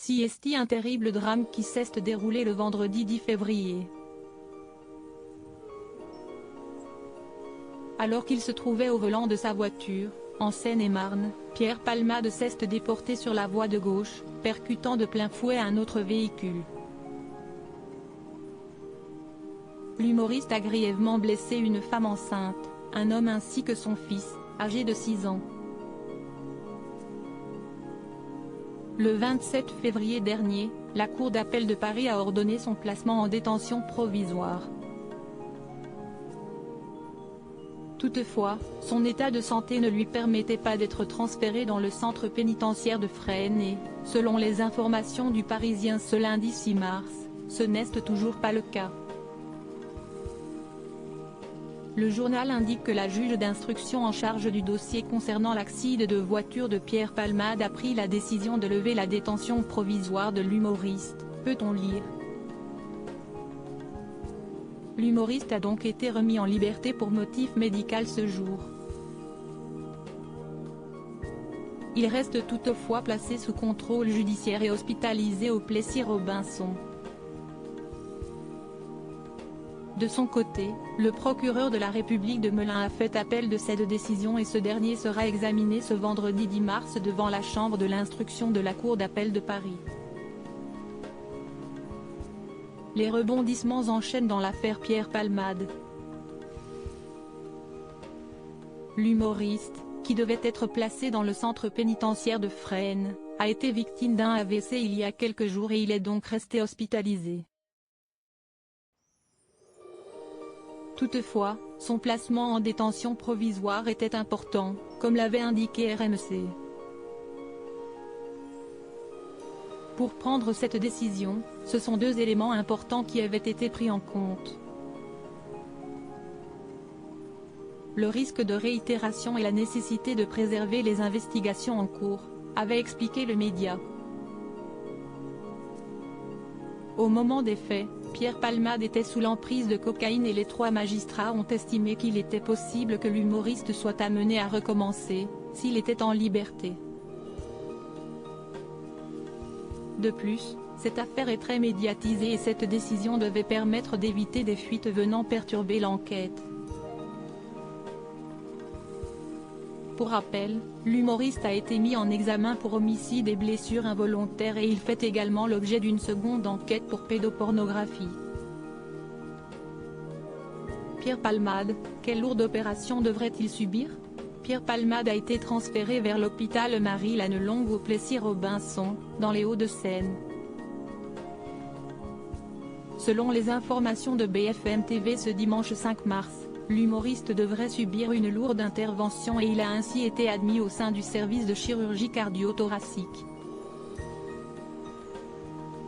CST, un terrible drame qui s'est déroulé le vendredi 10 février. Alors qu'il se trouvait au volant de sa voiture, en Seine-et-Marne, Pierre Palmade s'est déporté sur la voie de gauche, percutant de plein fouet un autre véhicule. L'humoriste a grièvement blessé une femme enceinte, un homme ainsi que son fils, âgé de 6 ans. Le 27 février dernier, la Cour d'appel de Paris a ordonné son placement en détention provisoire. Toutefois, son état de santé ne lui permettait pas d'être transféré dans le centre pénitentiaire de Fresnes et, selon les informations du Parisien ce lundi 6 mars, ce n'est toujours pas le cas. Le journal indique que la juge d'instruction en charge du dossier concernant l'accident de voiture de Pierre Palmade a pris la décision de lever la détention provisoire de l'humoriste, peut-on lire. L'humoriste a donc été remis en liberté pour motif médical ce jour. Il reste toutefois placé sous contrôle judiciaire et hospitalisé au Plessis-Robinson. De son côté, le procureur de la République de Melun a fait appel de cette décision et ce dernier sera examiné ce vendredi 10 mars devant la chambre de l'instruction de la Cour d'appel de Paris. Les rebondissements enchaînent dans l'affaire Pierre Palmade. L'humoriste, qui devait être placé dans le centre pénitentiaire de Fresnes, a été victime d'un AVC il y a quelques jours et il est donc resté hospitalisé. Toutefois, son placement en détention provisoire était important, comme l'avait indiqué RMC. Pour prendre cette décision, ce sont deux éléments importants qui avaient été pris en compte. Le risque de réitération et la nécessité de préserver les investigations en cours, avait expliqué le média. Au moment des faits, Pierre Palmade était sous l'emprise de cocaïne et les 3 magistrats ont estimé qu'il était possible que l'humoriste soit amené à recommencer, s'il était en liberté. De plus, cette affaire est très médiatisée et cette décision devait permettre d'éviter des fuites venant perturber l'enquête. Pour rappel, l'humoriste a été mis en examen pour homicide et blessures involontaires et il fait également l'objet d'une seconde enquête pour pédopornographie. Pierre Palmade, quelle lourde opération devrait-il subir? Pierre Palmade a été transféré vers l'hôpital Marie-Lannelongue au Plessis-Robinson, dans les Hauts-de-Seine. Selon les informations de BFM TV ce dimanche 5 mars, l'humoriste devrait subir une lourde intervention et il a ainsi été admis au sein du service de chirurgie cardio-thoracique.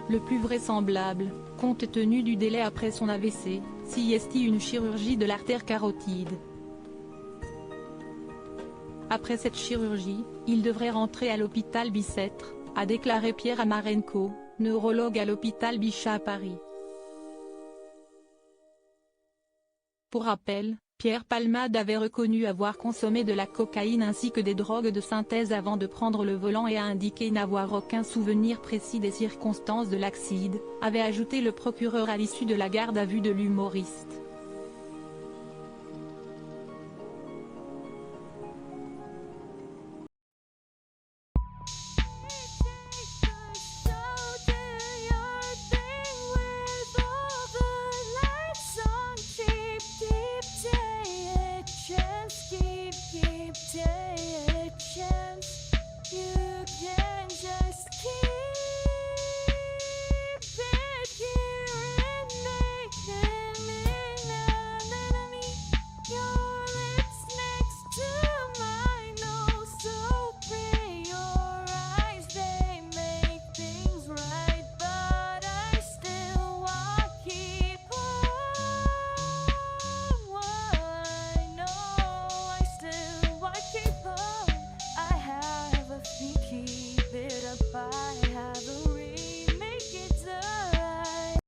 Le plus vraisemblable, compte tenu du délai après son AVC, CST une chirurgie de l'artère carotide. Après cette chirurgie, il devrait rentrer à l'hôpital Bicêtre, a déclaré Pierre Amarenko, neurologue à l'hôpital Bichat à Paris. Pour rappel, Pierre Palmade avait reconnu avoir consommé de la cocaïne ainsi que des drogues de synthèse avant de prendre le volant et a indiqué n'avoir aucun souvenir précis des circonstances de l'accident, avait ajouté le procureur à l'issue de la garde à vue de l'humoriste.